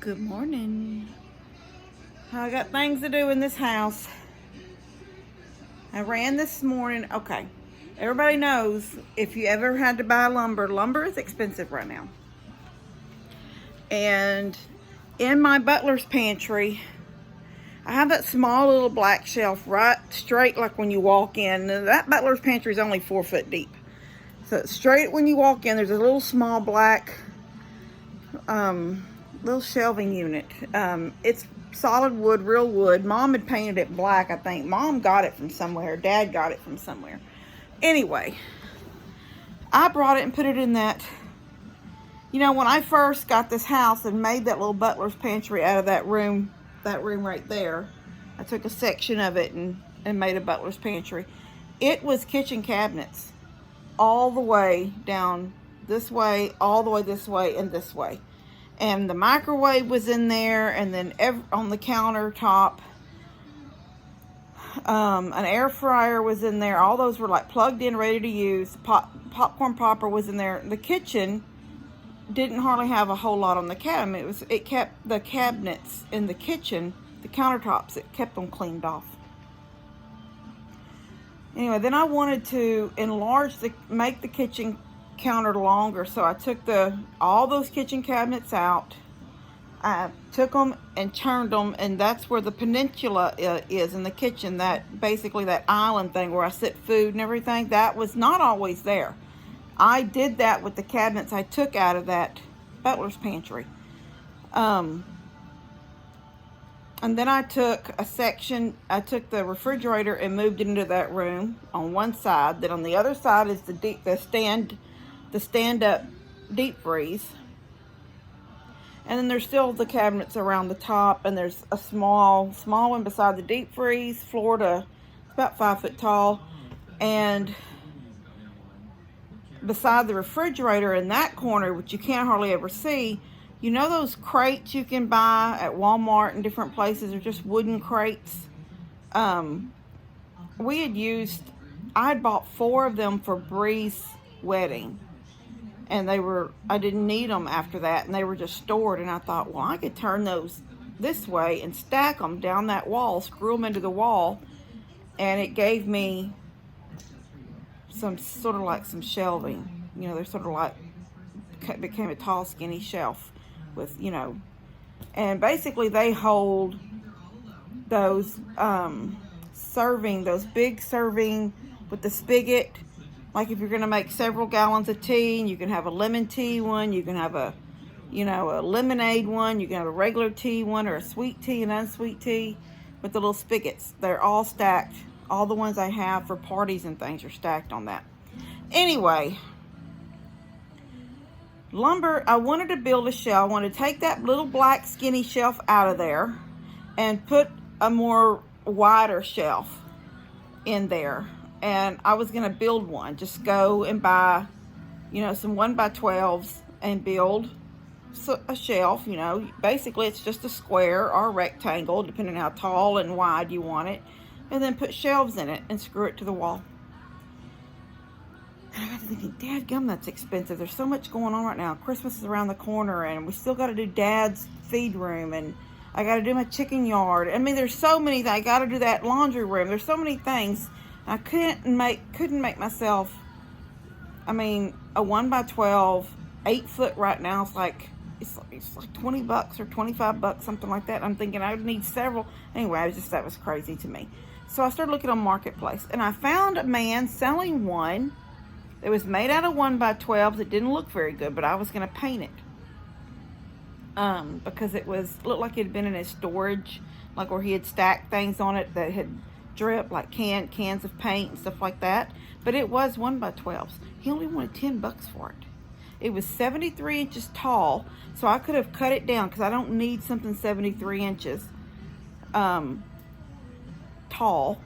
Good morning. I got things to do in this house. I ran this morning. Okay. Everybody knows if you ever had to buy lumber is expensive right now. And in my butler's pantry, I have that small little black shelf right straight like when you walk in. That butler's pantry is only 4 foot deep. So straight when you walk in, there's a little small black little shelving unit. It's solid wood, real wood. Mom had painted it black, I think. Mom got it from somewhere. Dad got it from somewhere. Anyway, I brought it and put it in that. You know, when I first got this house and made that little butler's pantry out of that room right there, I took a section of it and made a butler's pantry. It was kitchen cabinets all the way down this way, all the way this way, and this way. And the microwave was in there, and then on the countertop, an air fryer was in there. All those were like plugged in, ready to use. Popcorn popper was in there. The kitchen didn't hardly have a whole lot on the cabinet. It kept the cabinets in the kitchen, the countertops, it kept them cleaned off. Anyway, then I wanted to make the kitchen counter longer, so I took all those kitchen cabinets out. I took them and turned them, and that's where the peninsula is in the kitchen. That basically that island thing where I sit food and everything. That was not always there. I did that with the cabinets I took out of that butler's pantry. And then I took the refrigerator and moved it into that room on one side. Then on the other side is the stand-up deep freeze. And then there's still the cabinets around the top, and there's a small one beside the deep freeze, it's about 5 foot tall. And beside the refrigerator in that corner, which you can't hardly ever see, you know those crates you can buy at Walmart and different places are just wooden crates? I had bought 4 of them for Bree's wedding. And I didn't need them after that, and they were just stored. And I thought, well, I could turn those this way and stack them down that wall, screw them into the wall, and it gave me some sort of like some shelving. You know, they're sort of like became a tall, skinny shelf with, you know, and basically they hold those those big serving with the spigot. Like if you're going to make several gallons of tea, and you can have a lemon tea one, you can have a lemonade one, you can have a regular tea one, or a sweet tea and unsweet tea with the little spigots. They're all stacked. All the ones I have for parties and things are stacked on that. Anyway, lumber, I wanted to build a shelf. I wanted to take that little black skinny shelf out of there and put a more wider shelf in there. And I was going to build one. Just go and buy, some 1x12s and build a shelf. Basically it's just a square or a rectangle, depending on how tall and wide you want it. And then put shelves in it and screw it to the wall. And I got to thinking, dadgum, that's expensive. There's so much going on right now. Christmas is around the corner, and we still got to do Dad's feed room, and I got to do my chicken yard. I mean, there's so many things. I got to do that laundry room. There's so many things. I couldn't make myself. I mean, a 1x12, 8 foot right now is like it's like $20 or $25, something like that. I'm thinking I would need several. Anyway, that was crazy to me. So I started looking on Marketplace, and I found a man selling one that was made out of 1x12s. It didn't look very good, but I was going to paint it because it looked like it had been in his storage, like where he had stacked things on it that had dripped, like cans of paint and stuff like that. But it was 1x12s. He only wanted $10 for it. It was 73 inches tall, so I could have cut it down because I don't need something 73 inches tall.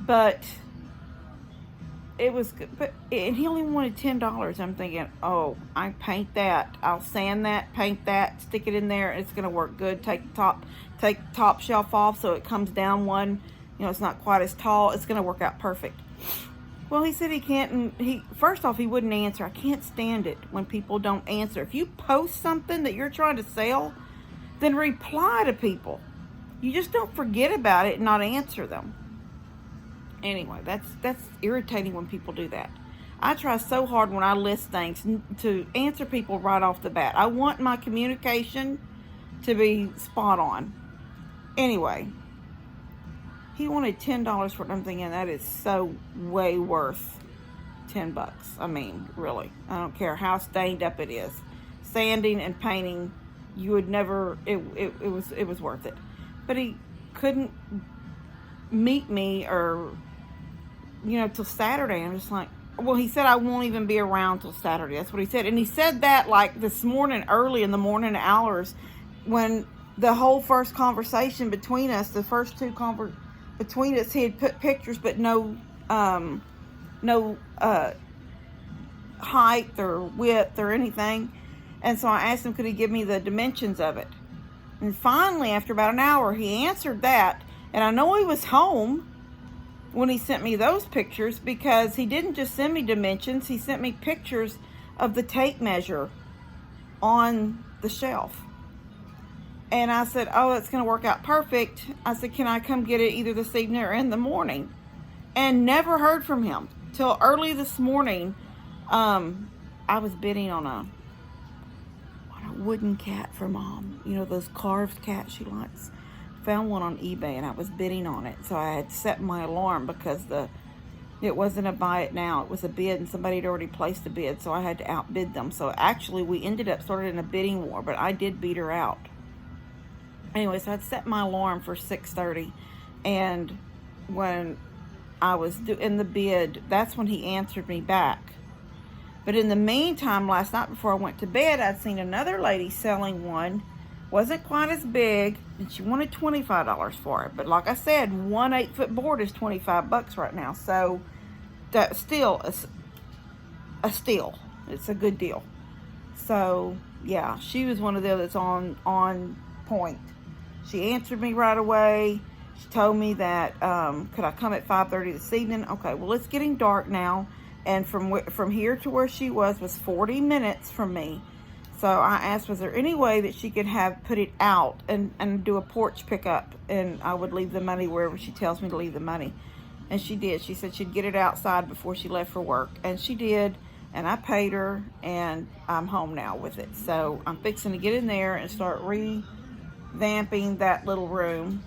But it was good. And he only wanted $10. I'm thinking, oh, I paint that. I'll sand that, paint that, stick it in there. It's going to work good. Take the top shelf off so it comes down one. It's not quite as tall. It's going to work out perfect. Well, he said he can't, and first off, he wouldn't answer. I can't stand it when people don't answer. If you post something that you're trying to sell, then reply to people. You just don't forget about it and not answer them. Anyway, that's irritating when people do that. I try so hard when I list things to answer people right off the bat. I want my communication to be spot on. Anyway, he wanted $10 for something, and that is so way worth $10. I mean, really, I don't care how stained up it is. Sanding and painting, you would never. It was worth it. But he couldn't meet me or till Saturday. I'm just like, well, he said I won't even be around till Saturday. That's what he said, and he said that like this morning, early in the morning hours, when the whole first conversation between us, the first two between us, he had put pictures, but no height or width or anything. And so I asked him, could he give me the dimensions of it? And finally, after about an hour, he answered that. And I know he was home when he sent me those pictures, because he didn't just send me dimensions, he sent me pictures of the tape measure on the shelf. And I said, oh, it's going to work out perfect. I said, can I come get it either this evening or in the morning? And never heard from him till early this morning. I was bidding on a wooden cat for Mom. Those carved cats she likes. Found one on eBay, and I was bidding on it. So I had set my alarm because it wasn't a buy it now. It was a bid, and somebody had already placed a bid, so I had to outbid them. So actually, we ended up started in a bidding war, but I did beat her out. Anyway, so I'd set my alarm for 6:30, and when I was doing the bid, that's when he answered me back. But in the meantime, last night before I went to bed, I'd seen another lady selling one. Wasn't quite as big, and she wanted $25 for it. But like I said, one 8-foot board is $25 right now. So that's still a steal. It's a good deal. So yeah, she was one of those that's on point. She answered me right away. She told me that could I come at 5:30 this evening? Okay, well, it's getting dark now, and from here to where she was 40 minutes from me. So I asked, was there any way that she could put it out and do a porch pickup, and I would leave the money wherever she tells me to leave the money. And she did. She said she'd get it outside before she left for work, and she did. And I paid her, and I'm home now with it. So I'm fixing to get in there and start revamping that little room.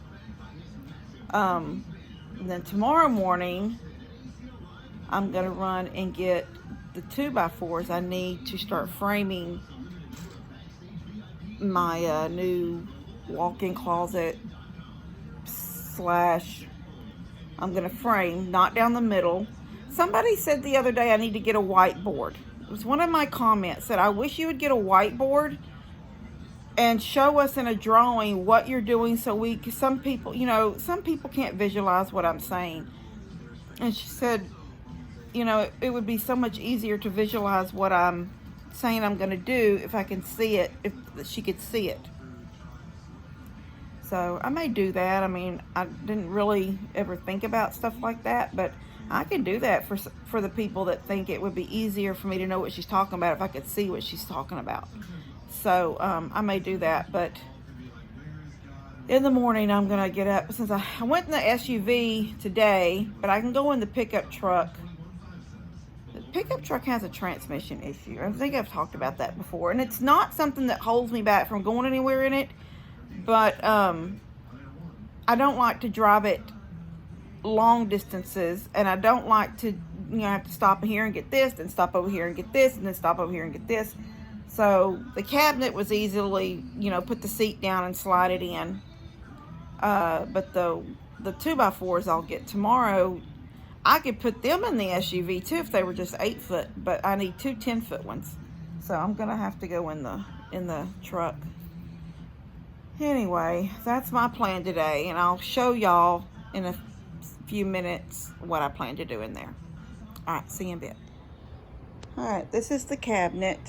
And then tomorrow morning, I'm going to run and get the 2x4s I need to start framing my new walk-in closet / I'm going to frame, not down the middle. Somebody said the other day I need to get a whiteboard. It was one of my comments said, I wish you would get a whiteboard and show us in a drawing what you're doing, so some people can't visualize what I'm saying. And she said, it would be so much easier to visualize what I'm saying I'm going to do if I can see it, if she could see it. So I may do that. I mean, I didn't really ever think about stuff like that, but I can do that for the people that think it would be easier for me to know what she's talking about if I could see what she's talking about. So I may do that, but in the morning I'm going to get up. Since I went in the SUV today, but I can go in the pickup truck. The pickup truck has a transmission issue. I think I've talked about that before, and it's not something that holds me back from going anywhere in it, but I don't like to drive it long distances, and I don't like to have to stop here and get this, then stop over here and get this, and then stop over here and get this. So the cabinet was easily, put the seat down and slide it in. But the 2x4s I'll get tomorrow, I could put them in the SUV too if they were just 8-foot, but I need two 10-foot ones. So I'm gonna have to go in the truck. Anyway, that's my plan today, and I'll show y'all in a few minutes what I plan to do in there. All right, see you in a bit. All right, this is the cabinet.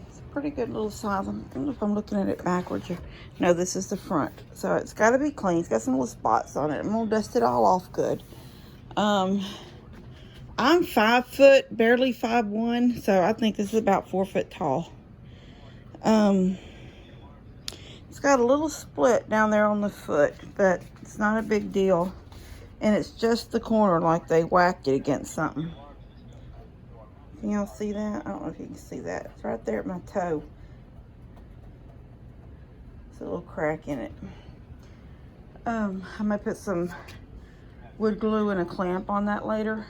It's a pretty good little size. I don't know if I'm looking at it backwards. No, this is the front. So it's got to be clean. It's got some little spots on it. I'm going to dust it all off good. I'm 5 foot, barely 5'1", so I think this is about 4 foot tall. It's got a little split down there on the foot, but it's not a big deal. And it's just the corner, like they whacked it against something. Can y'all see that? I don't know if you can see that. It's right there at my toe. It's a little crack in it. I might put some wood glue and a clamp on that later.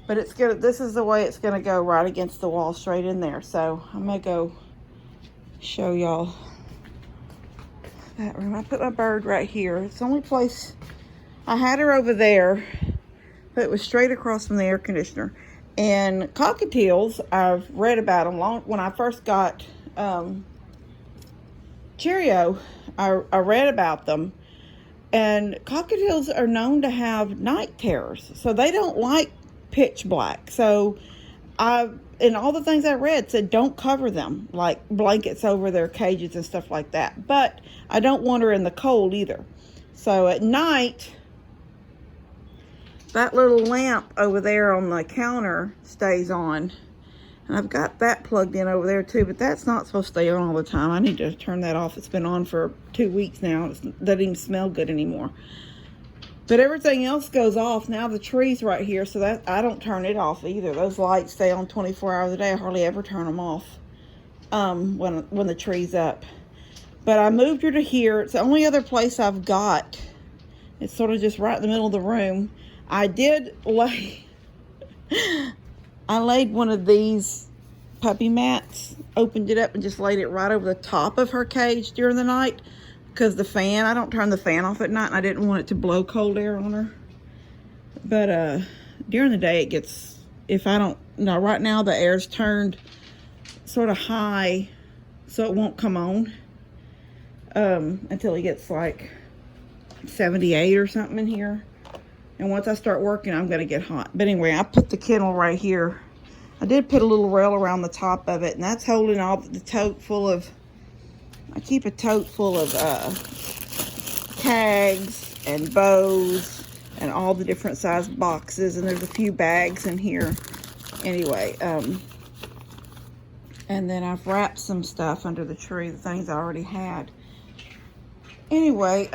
But it's gonna, this is the way it's gonna go, right against the wall, straight in there. So I'm gonna go show y'all that room. I put my bird right here. It's the only place, I had her over there, but it was straight across from the air conditioner. And cockatiels, I've read about them when I first got Cheerio. I read about them. And cockatiels are known to have night terrors, so they don't like pitch black. So and all the things I read said don't cover them, like blankets over their cages and stuff like that. But I don't want her in the cold either. So at night, that little lamp over there on the counter stays on. And I've got that plugged in over there too, but that's not supposed to stay on all the time. I need to turn that off. It's been on for 2 weeks now. It doesn't even smell good anymore. But everything else goes off. Now the tree's right here, so that I don't turn it off either. Those lights stay on 24 hours a day. I hardly ever turn them off when the tree's up. But I moved her to here. It's the only other place I've got. It's sort of just right in the middle of the room. I did lay... I laid one of these puppy mats, opened it up and just laid it right over the top of her cage during the night, because the fan, I don't turn the fan off at night, and I didn't want it to blow cold air on her. But during the day it gets, if I don't, no, right now the air's turned sort of high, so it won't come on until it gets like 78 or something in here. And once I start working, I'm going to get hot. But anyway, I put the kennel right here. I did put a little rail around the top of it, and that's holding all the tote full of, I keep a tote full of tags and bows and all the different size boxes, and there's a few bags in here. Anyway, and then I've wrapped some stuff under the tree, the things I already had. Anyway,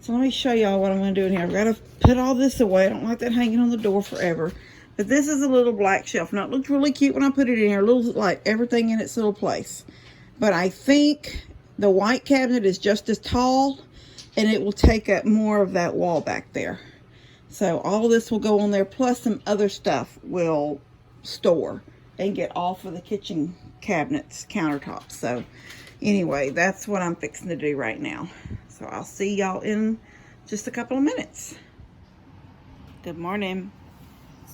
so let me show y'all what I'm going to do in here. I've got to put all this away. I don't like that hanging on the door forever. But this is a little black shelf. Now, it looked really cute when I put it in here. Little, like, everything in its little place. But I think the white cabinet is just as tall, and it will take up more of that wall back there. So all this will go on there, plus some other stuff will store and get off of the kitchen cabinets, countertops. So anyway, that's what I'm fixing to do right now. So I'll see y'all in just a couple of minutes. Good morning.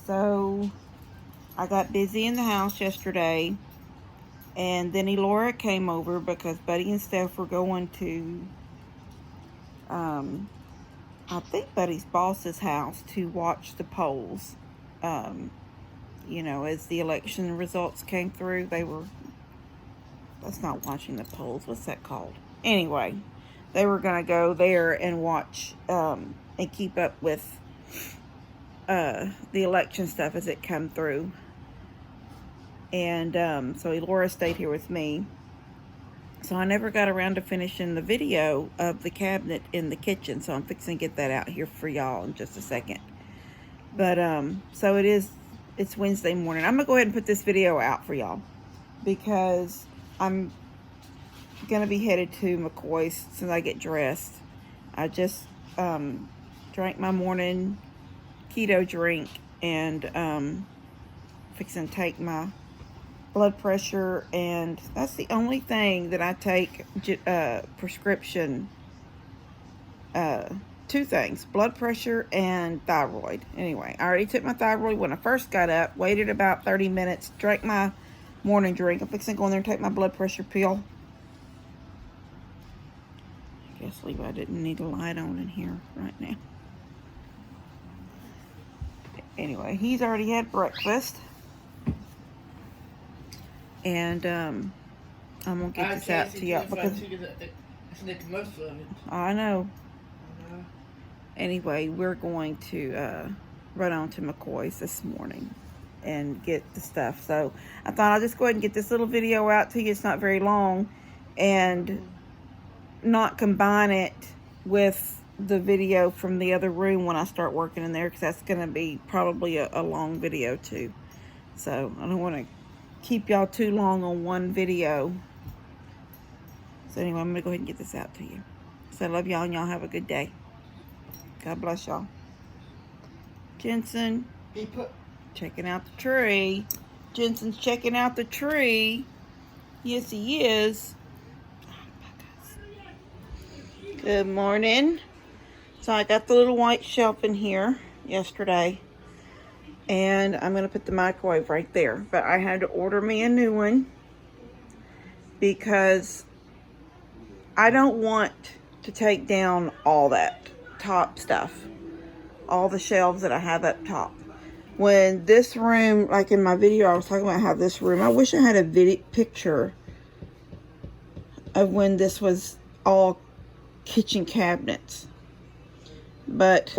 So I got busy in the house yesterday, and then Elora came over because Buddy and Steph were going to, I think Buddy's boss's house to watch the polls. You know, as the election results came through, they were, that's not watching the polls, what's that called? Anyway, they were going to go there and watch and keep up with the election stuff as it come through. And so Elora stayed here with me. So I never got around to finishing the video of the cabinet in the kitchen. So I'm fixing to get that out here for y'all in just a second. But so it's Wednesday morning. I'm going to go ahead and put this video out for y'all, because I'm going to be headed to McCoy's as soon as I get dressed. I just drank my morning keto drink, and fixing to take my blood pressure, and that's the only thing that I take prescription. 2 things, blood pressure and thyroid. Anyway, I already took my thyroid when I first got up, waited about 30 minutes, drank my morning drink. I'm fixing to go in there and take my blood pressure pill. I guess Levi didn't need a light on in here right now. Anyway, he's already had breakfast. And I'm going to get this out to y'all because I know. Anyway, we're going to run on to McCoy's this morning and get the stuff. So I thought I'll just go ahead and get this little video out to you. It's not very long. and not combine it with the video from the other room when I start working in there, because that's going to be probably a long video too. So I don't want to keep y'all too long on one video. So anyway, I'm going to go ahead and get this out to you. So I love y'all, and y'all have a good day. God bless y'all. Jensen, checking out the tree. Jensen's checking out the tree. Yes, he is. Good morning. So I got the little white shelf in here yesterday, and I'm going to put the microwave right there. But I had to order me a new one because I don't want to take down all that top stuff, all the shelves that I have up top. When this room, like in my video, I was talking about how this room, I wish I had a picture of when this was all kitchen cabinets. But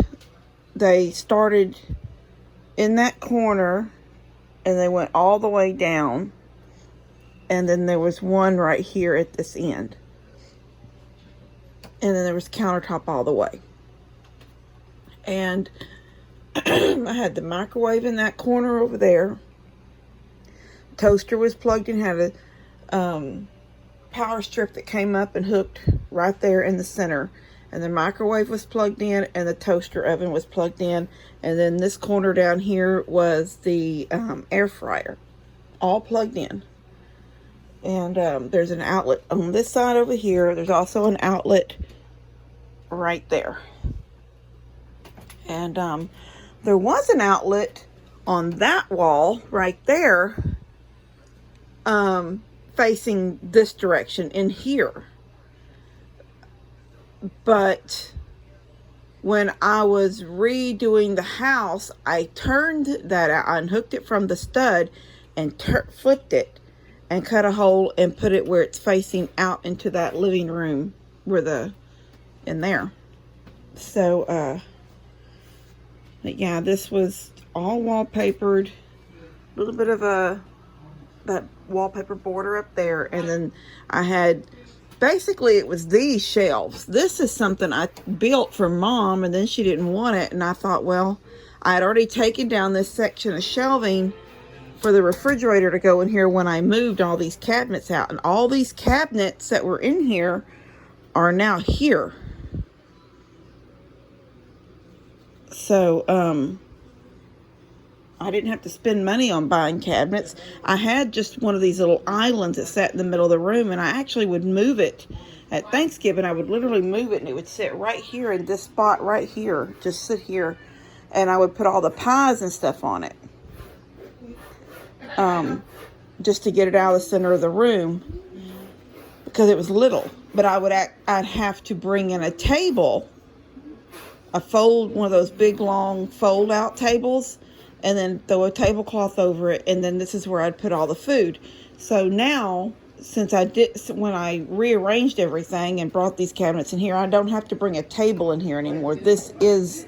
they started in that corner and they went all the way down, and then there was one right here at this end, and then there was countertop all the way. And I had the microwave in that corner over there. Toaster was plugged in, had a power strip that came up and hooked right there in the center. And the microwave was plugged in, and the toaster oven was plugged in. And then this corner down here was the air fryer, all plugged in. And there's an outlet on this side over here. There's also an outlet right there. And there was an outlet on that wall right there, facing this direction in here. But when I was redoing the house, I turned that out, I unhooked it from the stud and flipped it and cut a hole and put it where it's facing out into that living room in there. So, but yeah, this was all wallpapered, a little bit of that wallpaper border up there. And then I had, basically it was these shelves. This is something I built for Mom, and then she didn't want it. And I thought, well, I had already taken down this section of shelving for the refrigerator to go in here when I moved all these cabinets out. And all these cabinets that were in here are now here. So, I didn't have to spend money on buying cabinets. I had just one of these little islands that sat in the middle of the room, and I actually would move it at Thanksgiving. I would literally move it, and it would sit right here in this spot right here, just sit here, and I would put all the pies and stuff on it, just to get it out of the center of the room, because it was little. But I'd have to bring in a table, one of those big long fold out tables, and then throw a tablecloth over it, and then this is where I'd put all the food. So now, when I rearranged everything and brought these cabinets in here, I don't have to bring a table in here anymore. This is,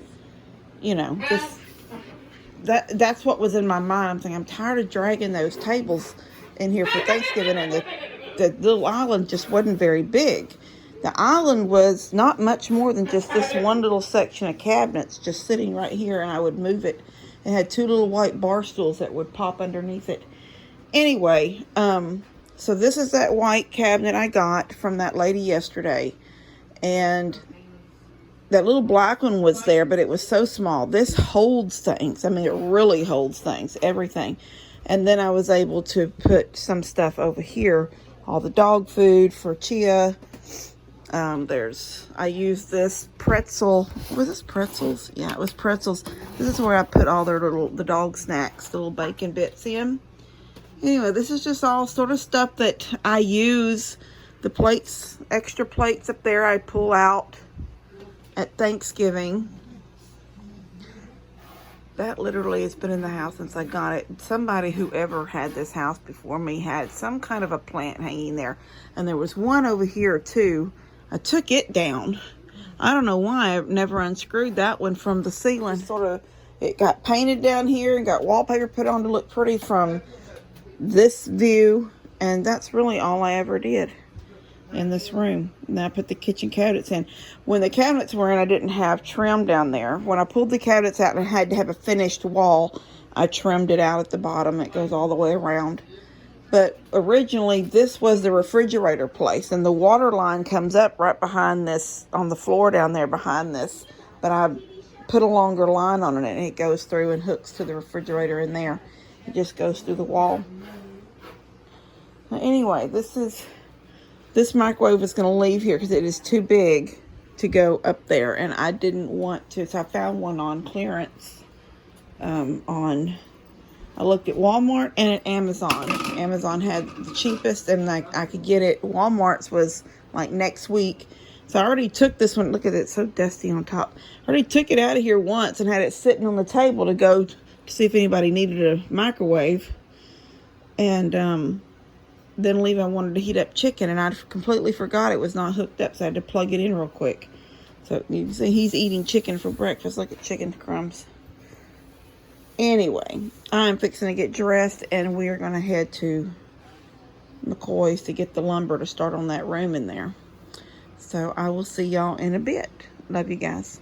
that's what was in my mind. I'm thinking, I'm tired of dragging those tables in here for Thanksgiving, and the little island just wasn't very big. The island was not much more than just this one little section of cabinets just sitting right here, and I would move it. It had two little white bar stools that would pop underneath it. Anyway, so this is that white cabinet I got from that lady yesterday. And that little black one was there, but it was so small. This holds things. I mean, it really holds things, everything. And then I was able to put some stuff over here. All the dog food for Chia. I used this pretzel. Was this pretzels? Yeah, it was pretzels. This is where I put all the dog snacks, the little bacon bits in. Anyway, this is just all sort of stuff that I use. The plates, extra plates up there, I pull out at Thanksgiving. That literally has been in the house since I got it. Somebody, whoever had this house before me, had some kind of a plant hanging there. And there was one over here too. I took it down. I don't know why. I've never unscrewed that one from the ceiling. It got painted down here and got wallpaper put on to look pretty from this view. And that's really all I ever did. in this room. And then I put the kitchen cabinets in. When the cabinets were in, I didn't have trim down there. When I pulled the cabinets out and I had to have a finished wall, I trimmed it out at the bottom. It goes all the way around. But originally, this was the refrigerator place, and the water line comes up right behind this, on the floor down there behind this. But I put a longer line on it, and it goes through and hooks to the refrigerator in there. It just goes through the wall. Anyway, this microwave is going to leave here because it is too big to go up there, and I didn't want to, so I found one on clearance. I looked at Walmart and at Amazon. Amazon had the cheapest, and I could get it. Walmart's was like next week. So I already took this one. Look at it, it's so dusty on top. I already took it out of here once and had it sitting on the table to go to see if anybody needed a microwave. And then Levi wanted to heat up chicken, and I completely forgot it was not hooked up, so I had to plug it in real quick. So you can see he's eating chicken for breakfast. Look at chicken crumbs. Anyway, I'm fixing to get dressed, and we are going to head to McCoy's to get the lumber to start on that room in there. So I will see y'all in a bit. Love you guys.